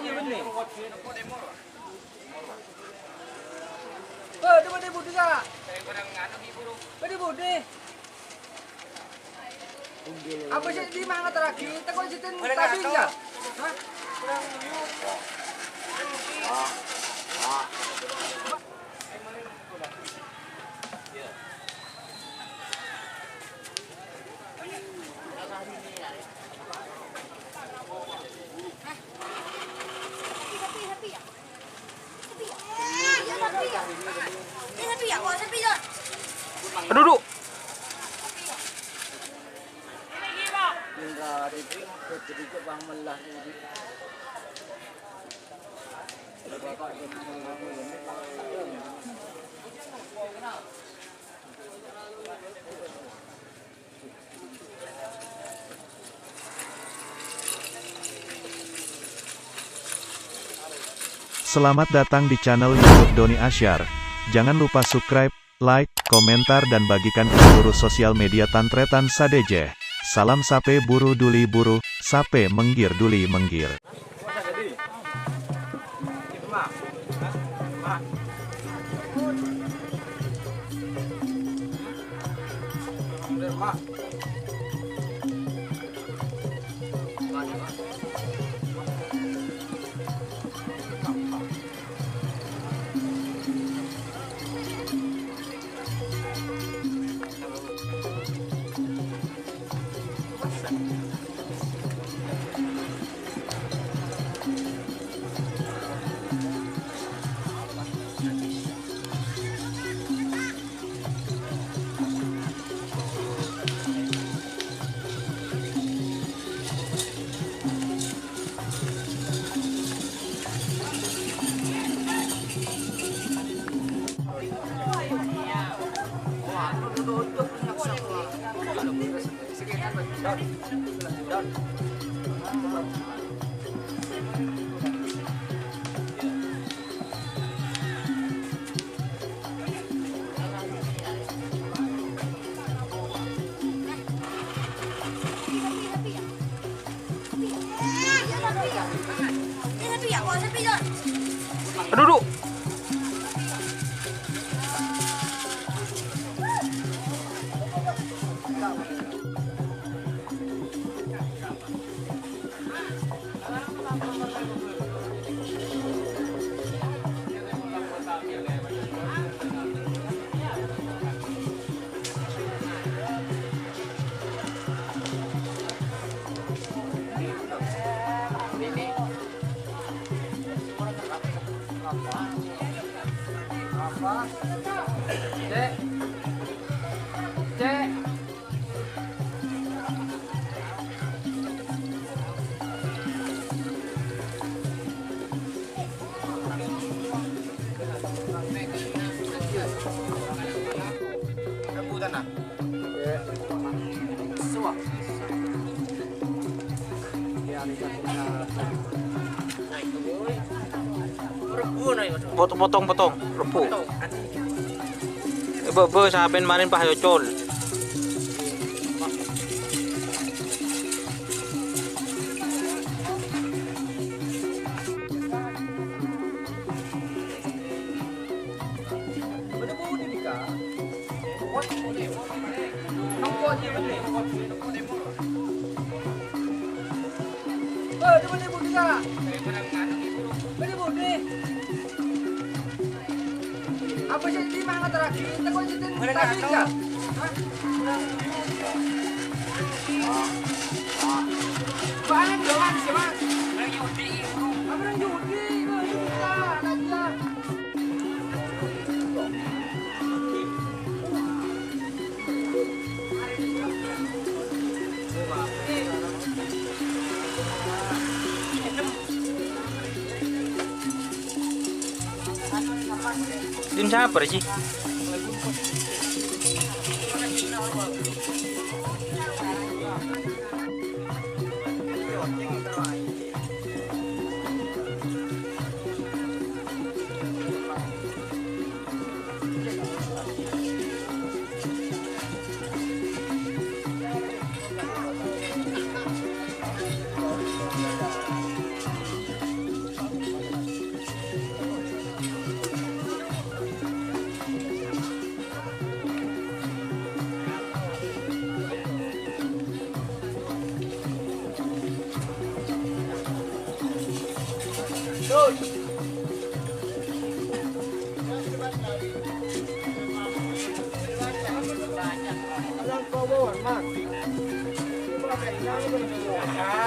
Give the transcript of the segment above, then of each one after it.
gì bên này? Coba dibut juga. Dibut deh. Apa sih di mana terakhir? Kita kau situ tadi enggak? Hah? Duduk. Selamat datang di channel YouTube Doni Asyar. Jangan lupa subscribe, like, komentar dan bagikan ke seluruh sosial media Tantretan Sadejeh. Salam sape buru duli buru, sape menggir duli menggir. Duduk. Cek. Cek. Rebutan ah. Suah. Potong-potong, repu. Bebe saben marin pah yocol. Coba dibut juga. Dibut deh. Apa sih di mana terakhir? Kita kau situ tadi enggak? Hah? Banyak doang sih, Mas. Orang judi. Orang judi. Din siapa sih?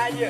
Aja.